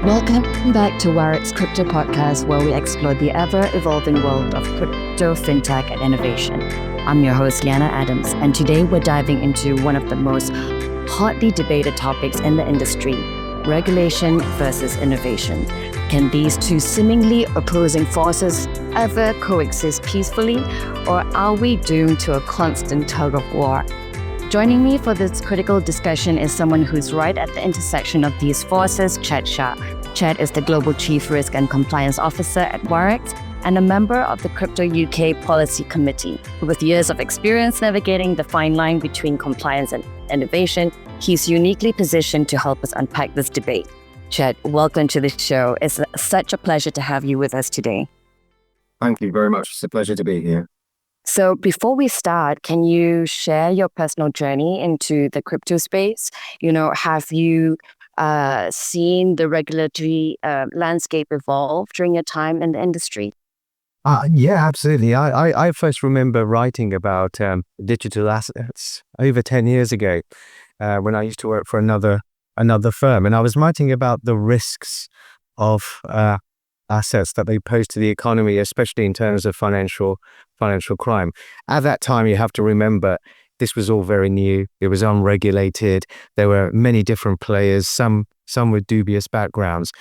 Welcome back to Wirex Crypto Podcast, where we explore the ever-evolving world of crypto, fintech, and innovation. I'm your host, Lianna Adams, and today we're diving into one of the most hotly debated topics in the industry: regulation versus innovation. Can these two seemingly opposing forces ever coexist peacefully, or are we doomed to a constant tug of war? Joining me for this critical discussion is someone who's right at the intersection of these forces, Chet Shah. Chet is the Global Chief Risk and Compliance Officer at Wirex and a member of the CryptoUK Policy Committee. With years of experience navigating the fine line between compliance and innovation, he's uniquely positioned to help us unpack this debate. Chet, welcome to the show. It's such a pleasure to have you with us today. Thank you very much. It's a pleasure to be here. So before we start, can you share your personal journey into the crypto space? Have you seen the regulatory landscape evolve during your time in the industry? Yeah, absolutely. I first remember writing about digital assets over 10 years ago when I used to work for another firm. And I was writing about the risks of assets that they pose to the economy, especially in terms of financial crime. At that time, you have to remember, this was all very new. It was unregulated. There were many different players, some with dubious backgrounds.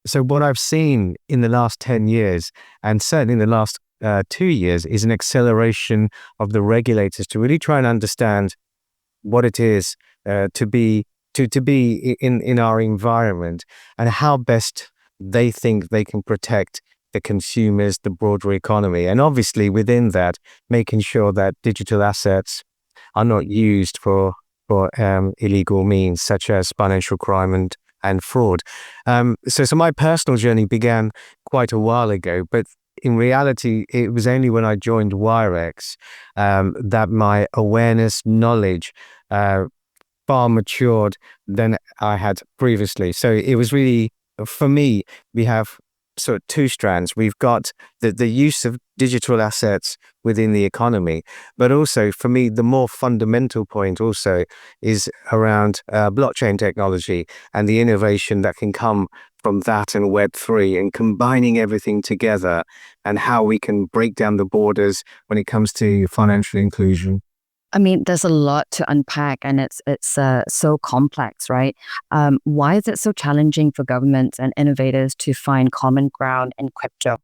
So what I've seen in the last 10 years, and certainly in the last 2 years, is an acceleration of the regulators to really try and understand what it is to be in our environment, and how best they think they can protect the consumers, the broader economy. And obviously within that, making sure that digital assets are not used for illegal means, such as financial crime and fraud. So my personal journey began quite a while ago, but in reality, it was only when I joined Wirex that my awareness, knowledge, far matured than I had previously. So it was really, for me, we have sort of two strands. We've got the use of digital assets within the economy, but also for me, the more fundamental point also is around blockchain technology and the innovation that can come from that and Web3, and combining everything together, and how we can break down the borders when it comes to financial inclusion. I mean, there's a lot to unpack, and it's so complex, right? Why is it so challenging for governments and innovators to find common ground in crypto?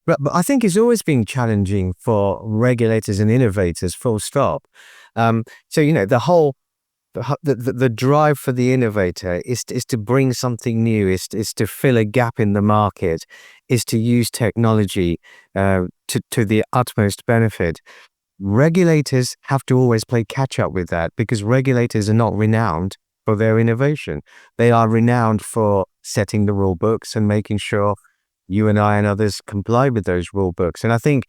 But I think it's always been challenging for regulators and innovators, full stop. So, the drive for the innovator is to bring something new, is to fill a gap in the market, is to use technology to the utmost benefit. Regulators have to always play catch up with that, because regulators are not renowned for their innovation. They are renowned for setting the rule books and making sure you and I and others comply with those rule books. And I think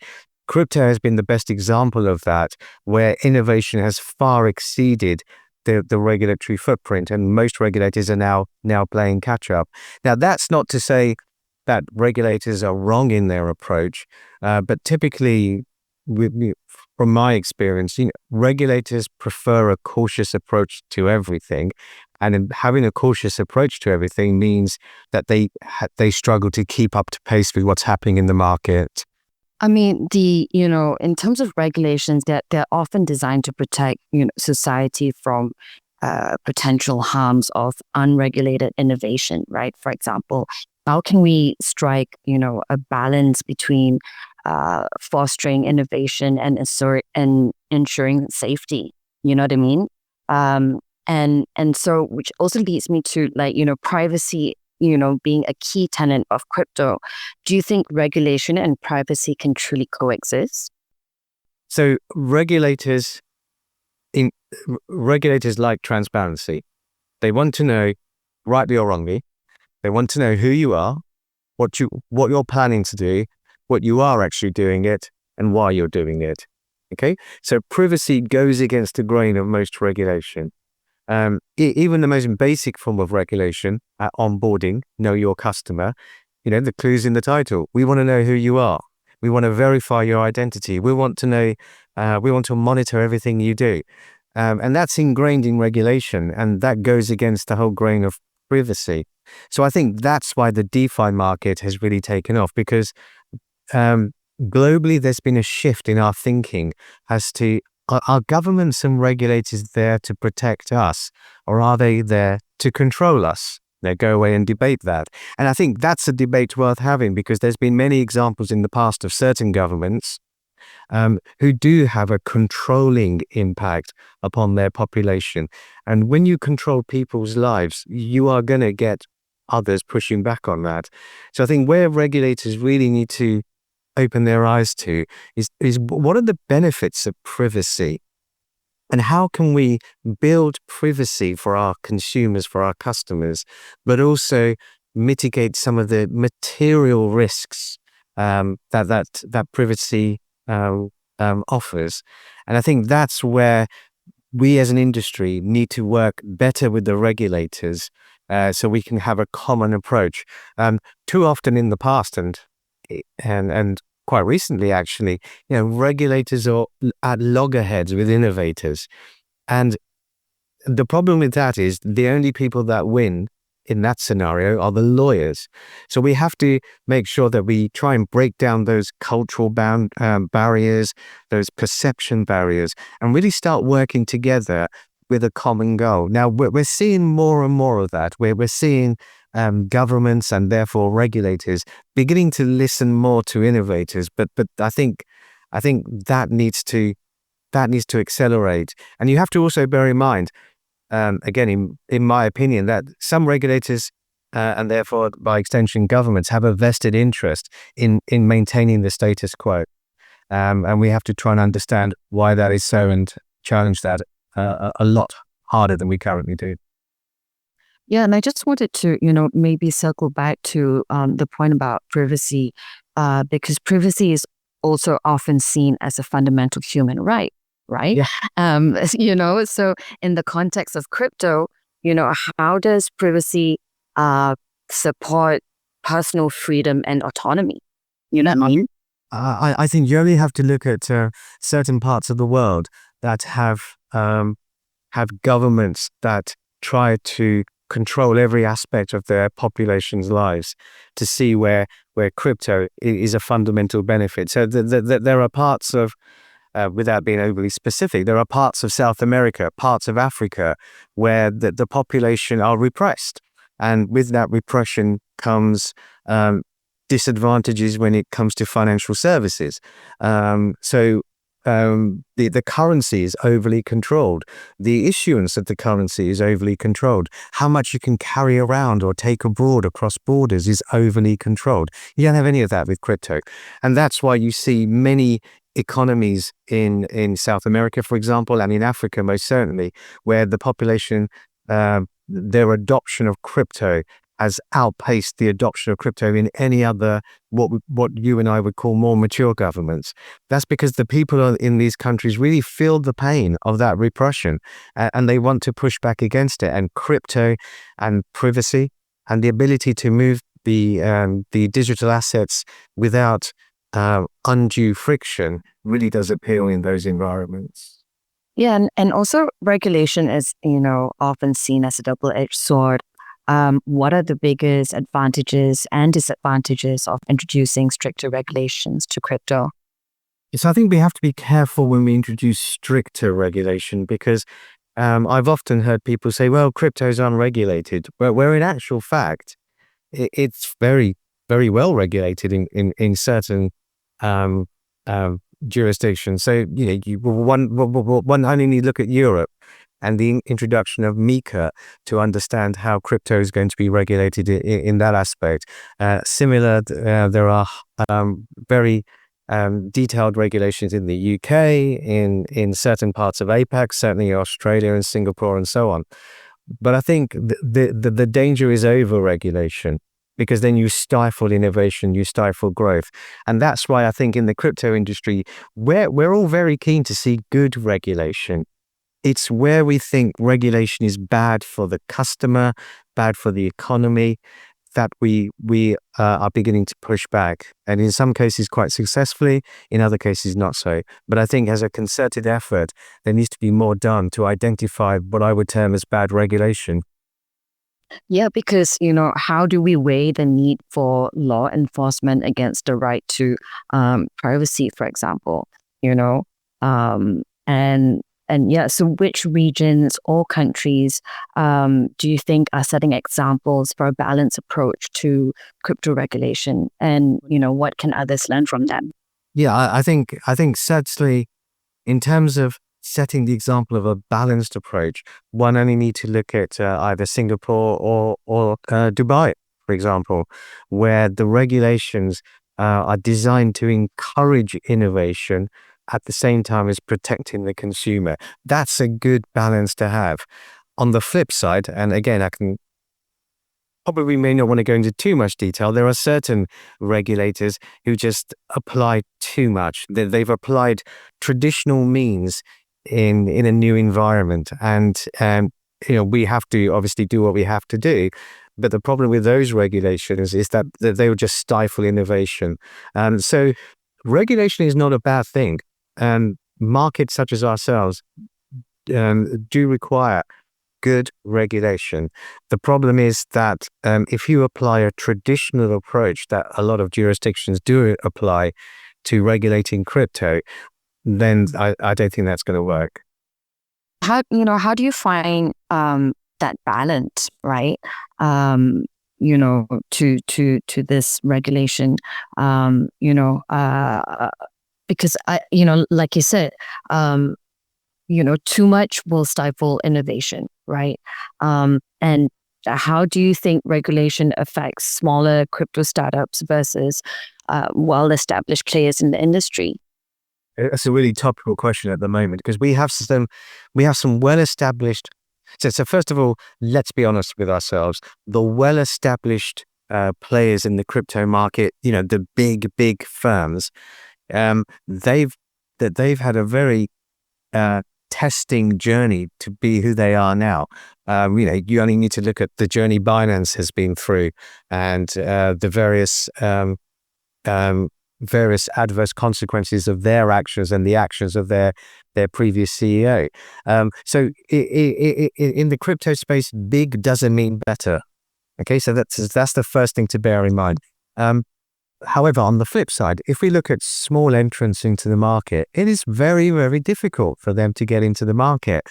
crypto has been the best example of that, where innovation has far exceeded the regulatory footprint, and most regulators are now playing catch up. Now, that's not to say that regulators are wrong in their approach, but typically, from my experience, regulators prefer a cautious approach to everything, and having a cautious approach to everything means that they struggle to keep up to pace with what's happening in the market. I mean, in terms of regulations, they're often designed to protect society from potential harms of unregulated innovation, right? For example, how can we strike a balance between fostering innovation and ensuring safety? You know what I mean? And so, which also leads me to privacy, being a key tenet of crypto. Do you think regulation and privacy can truly coexist? So regulators like transparency. They want to know, rightly or wrongly, they want to know who you are, what you're planning to do, what you are actually doing it, and why you're doing it. Okay, so privacy goes against the grain of most regulation. Even the most basic form of regulation, onboarding, know your customer, the clue's in the title. We want to know who you are. We want to verify your identity. We want to know, we want to monitor everything you do. And that's ingrained in regulation, and that goes against the whole grain of privacy. So I think that's why the DeFi market has really taken off, because globally there's been a shift in our thinking as to, are governments and regulators there to protect us, or are they there to control us? They go away and debate that. And I think that's a debate worth having, because there's been many examples in the past of certain governments who do have a controlling impact upon their population. And when you control people's lives, you are going to get others pushing back on that. So I think where regulators really need to open their eyes to is what are the benefits of privacy? And how can we build privacy for our consumers, for our customers, but also mitigate some of the material risks that privacy offers? And I think that's where we as an industry need to work better with the regulators, so we can have a common approach. Too often in the past and quite recently, actually, regulators are at loggerheads with innovators. And the problem with that is the only people that win in that scenario are the lawyers. So we have to make sure that we try and break down those cultural barriers, those perception barriers, and really start working together with a common goal. Now, we're seeing more and more of that, where we're seeing governments and therefore regulators beginning to listen more to innovators. But I think that needs to accelerate. And you have to also bear in mind, again, in my opinion, that some regulators and therefore by extension governments have a vested interest in maintaining the status quo. And we have to try and understand why that is so and challenge that a lot harder than we currently do. Yeah, and I just wanted to, maybe circle back to the point about privacy, because privacy is also often seen as a fundamental human right? Yeah. So in the context of crypto, how does privacy support personal freedom and autonomy? You know what I mean? I think you only have to look at certain parts of the world that have governments that try to control every aspect of their population's lives to see where crypto is a fundamental benefit. So there are parts of, without being overly specific, there are parts of South America, parts of Africa, where the population are repressed. And with that repression comes disadvantages when it comes to financial services. So the currency is overly controlled. The issuance of the currency is overly controlled. How much you can carry around or take abroad across borders is overly controlled. You don't have any of that with crypto. And that's why you see many economies in South America, for example, and in Africa most certainly, where the population, their adoption of crypto has outpaced the adoption of crypto in any other, what you and I would call more mature governments. That's because the people in these countries really feel the pain of that repression, and they want to push back against it. And crypto and privacy and the ability to move the digital assets without undue friction really does appeal in those environments. Yeah, and also regulation is, often seen as a double-edged sword. What are the biggest advantages and disadvantages of introducing stricter regulations to crypto? So I think we have to be careful when we introduce stricter regulation, because I've often heard people say, well, crypto is unregulated, where in actual fact, it's very, very well regulated in certain jurisdictions. So, one only need to look at Europe and the introduction of MiCA to understand how crypto is going to be regulated in that aspect. Similar, there are very detailed regulations in the UK, in certain parts of APAC, certainly Australia and Singapore and so on. But I think the danger is over-regulation, because then you stifle innovation, you stifle growth. And that's why I think in the crypto industry, we're all very keen to see good regulation. It's where we think regulation is bad for the customer, bad for the economy, that we are beginning to push back. And in some cases quite successfully, in other cases not so. But I think as a concerted effort, there needs to be more done to identify what I would term as bad regulation. Yeah, because, how do we weigh the need for law enforcement against the right to privacy, for example, you know? Um, and yeah, so which regions or countries do you think are setting examples for a balanced approach to crypto regulation? And, what can others learn from them? Yeah, I think sadly, in terms of setting the example of a balanced approach, one only need to look at either Singapore or Dubai, for example, where the regulations are designed to encourage innovation at the same time as protecting the consumer. That's a good balance to have. On the flip side, and again, I can probably may not want to go into too much detail. There are certain regulators who just apply too much. They've applied traditional means in a new environment, and we have to obviously do what we have to do. But the problem with those regulations is that they will just stifle innovation. So regulation is not a bad thing, and markets such as ourselves do require good regulation. The problem is that if you apply a traditional approach that a lot of jurisdictions do apply to regulating crypto, then I don't think that's going to work. How do you find that balance, right? To this regulation, because like you said, too much will stifle innovation, right? And how do you think regulation affects smaller crypto startups versus well-established players in the industry? It's a really topical question at the moment because we have some well-established. So first of all, let's be honest with ourselves. The well-established players in the crypto market, the big firms, they've had a very testing journey to be who they are now. You only need to look at the journey Binance has been through and the various adverse consequences of their actions and the actions of their previous CEO. So in the crypto space, big doesn't mean better. Okay, so that's the first thing to bear in mind. However, on the flip side, if we look at small entrants into the market, it is very, very difficult for them to get into the market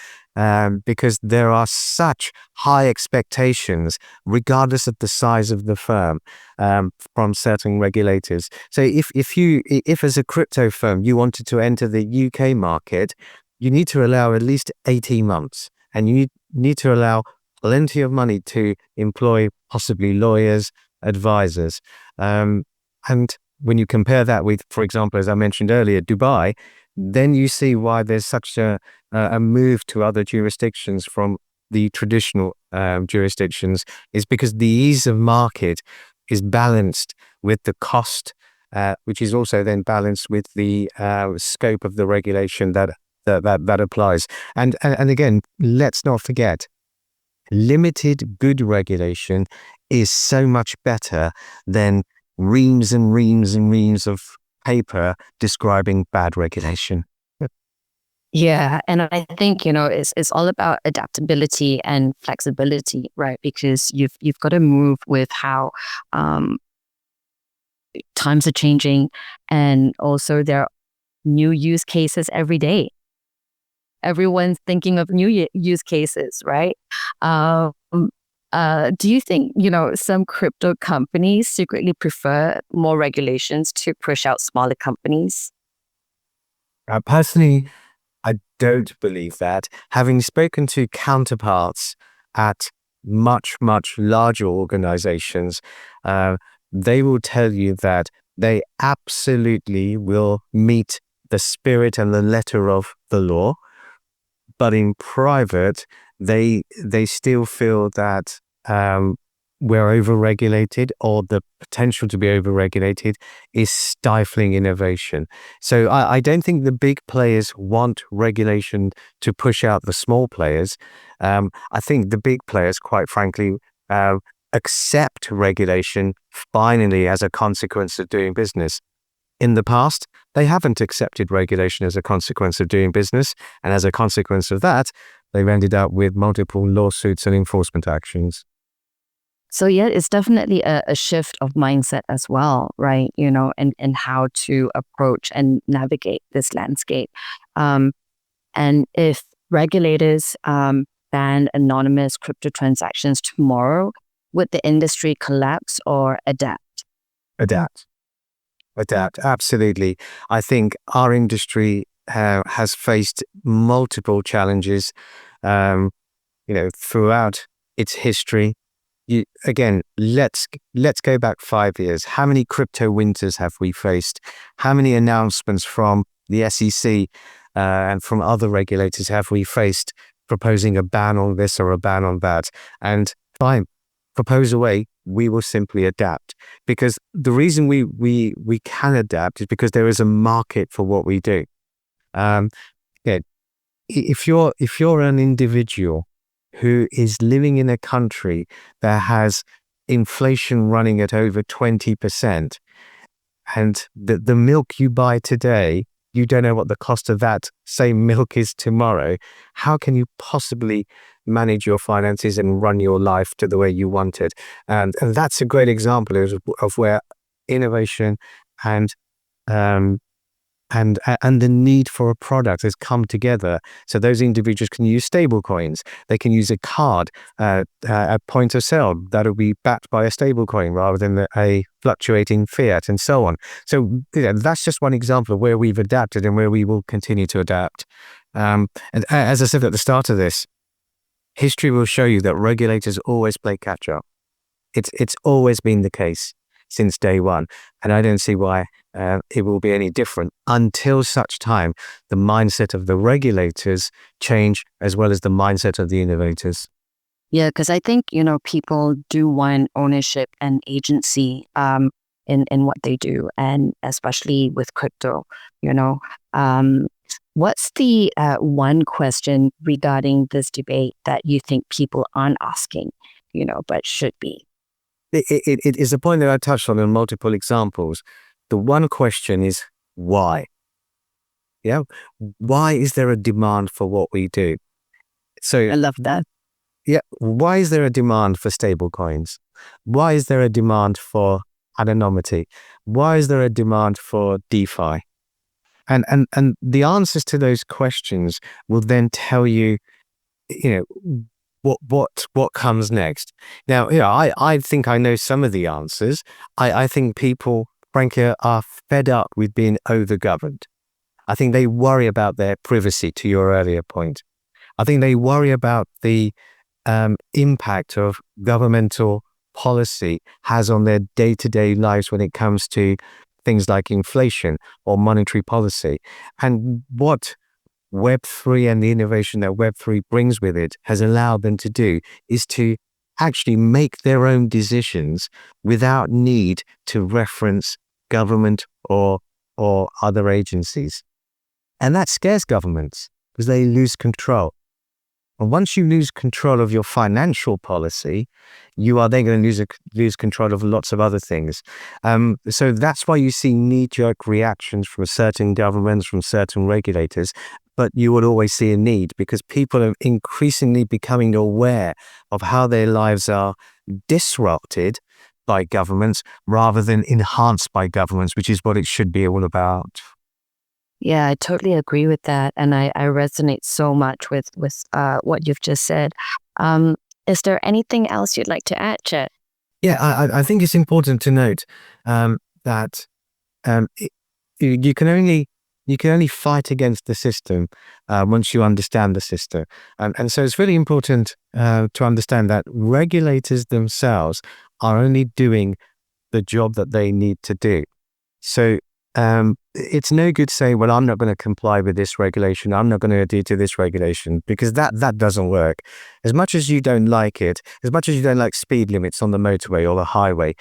because there are such high expectations, regardless of the size of the firm, from certain regulators. So if as a crypto firm, you wanted to enter the UK market, you need to allow at least 18 months and you need to allow plenty of money to employ possibly lawyers, advisors. And when you compare that with, for example, as I mentioned earlier, Dubai, then you see why there's such a move to other jurisdictions from the traditional jurisdictions is because the ease of market is balanced with the cost, which is also then balanced with the scope of the regulation that applies. And again, let's not forget, limited good regulation is so much better than reams and reams and reams of paper describing bad regulation. Yeah, and I think it's all about adaptability and flexibility, right? Because you've got to move with how times are changing, and also there are new use cases every day. Everyone's thinking of new use cases, right? Do you think, some crypto companies secretly prefer more regulations to push out smaller companies? Personally, I don't believe that. Having spoken to counterparts at much, much larger organizations, they will tell you that they absolutely will meet the spirit and the letter of the law. But in private, they still feel that we're overregulated, or the potential to be overregulated is stifling innovation. So I don't think the big players want regulation to push out the small players. I think the big players, quite frankly, accept regulation finally as a consequence of doing business. In the past, they haven't accepted regulation as a consequence of doing business, and as a consequence of that, they've ended up with multiple lawsuits and enforcement actions. So yeah, it's definitely a shift of mindset as well, right? And how to approach and navigate this landscape. And if regulators ban anonymous crypto transactions tomorrow, would the industry collapse or adapt? Adapt. Absolutely. I think our industry has faced multiple challenges, throughout its history. Again, let's go back 5 years. How many crypto winters have we faced? How many announcements from the SEC and from other regulators have we faced proposing a ban on this or a ban on that? And fine, propose away. We will simply adapt, because the reason we can adapt is because there is a market for what we do. Yeah, if you're an individual who is living in a country that has inflation running at over 20%, and the milk you buy today, you don't know what the cost of that same milk is tomorrow, how can you possibly manage your finances and run your life to the way you want it? And that's a great example of where innovation and and the need for a product has come together. So those individuals can use stable coins. They can use a card at point of sale that'll be backed by a stable coin rather than a fluctuating fiat, and so on. So that's just one example of where we've adapted and where we will continue to adapt. And as I said at the start of this, history will show you that regulators always play catch up. It's always been the case since day one, and I don't see why it will be any different until such time the mindset of the regulators change as well as the mindset of the innovators. Yeah, because I think, people do want ownership and agency in what they do, and especially with crypto. What's the one question regarding this debate that you think people aren't asking, but should be? It is a point that I touched on in multiple examples. The one question is why? Yeah, why is there a demand for what we do? So I love that. Yeah, why is there a demand for stable coins? Why is there a demand for anonymity? Why is there a demand for DeFi? And the answers to those questions will then tell you, what comes next. Now, I think I know some of the answers. I think people, frankly, are fed up with being overgoverned. I think they worry about their privacy, to your earlier point. I think they worry about the impact of governmental policy has on their day-to-day lives when it comes to things like inflation or monetary policy. And what Web3 and the innovation that Web3 brings with it has allowed them to do is to actually make their own decisions without need to reference government or other agencies. And that scares governments because they lose control. And once you lose control of your financial policy, you are then going to lose control of lots of other things. So that's why you see knee-jerk reactions from certain governments, from certain regulators, but you will always see a need because people are increasingly becoming aware of how their lives are disrupted by governments rather than enhanced by governments, which is what it should be all about. Yeah, I totally agree with that. And I resonate so much with what you've just said. Is there anything else you'd like to add, Chet? Yeah, I think it's important to note that you can only fight against the system once you understand the system. And so it's really important to understand that regulators themselves are only doing the job that they need to do. So it's no good saying, well, I'm not going to comply with this regulation. I'm not going to adhere to this regulation, because that doesn't work. As much as you don't like it, as much as you don't like speed limits on the motorway or the highway,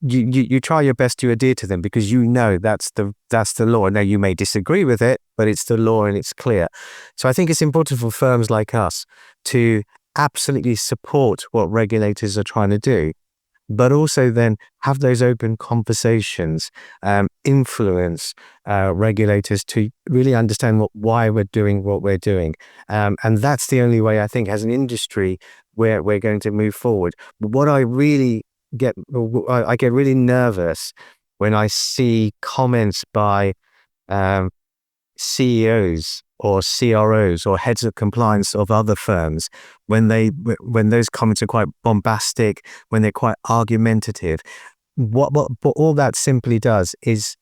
you try your best to adhere to them because you know that's the law. Now, you may disagree with it, but it's the law and it's clear. So I think it's important for firms like us to absolutely support what regulators are trying to do. but also then have those open conversations, influence regulators to really understand why we're doing what we're doing. And that's the only way, I think, as an industry, where we're going to move forward. What I get really nervous when I see comments by CEOs or CROs or heads of compliance of other firms, when those comments are quite bombastic, when they're quite argumentative. What all that simply does is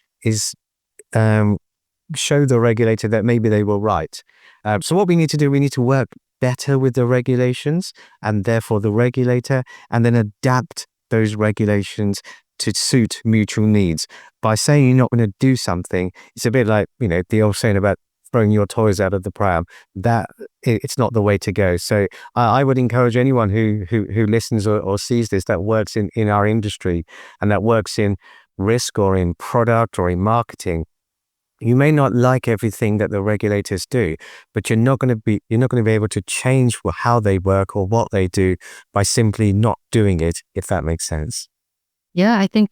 show the regulator that maybe they were right. So what we need to do, we need to work better with the regulations and therefore the regulator, and then adapt those regulations to suit mutual needs. By saying you're not going to do something, it's a bit like, the old saying about throwing your toys out of the pram. That it's not the way to go. So I would encourage anyone who listens or sees this, that works in our industry and that works in risk or in product or in marketing. You may not like everything that the regulators do, but you're not going to be able to change how they work or what they do by simply not doing it, if that makes sense. Yeah, I think,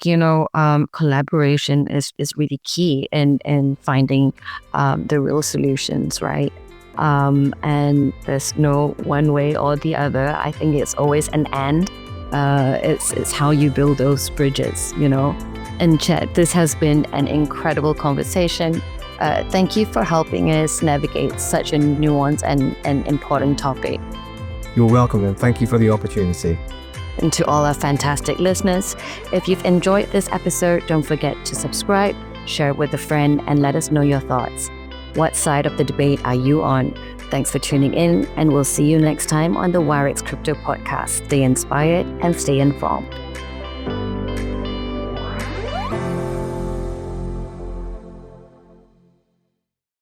collaboration is really key in finding the real solutions, right? And there's no one way or the other. I think it's always an and. It's how you build those bridges, And Chet, this has been an incredible conversation. Thank you for helping us navigate such a nuanced and important topic. You're welcome, and thank you for the opportunity. And to all our fantastic listeners, if you've enjoyed this episode, don't forget to subscribe, share it with a friend, and let us know your thoughts. What side of the debate are you on? Thanks for tuning in, and we'll see you next time on the Wirex Crypto Podcast. Stay inspired and stay informed.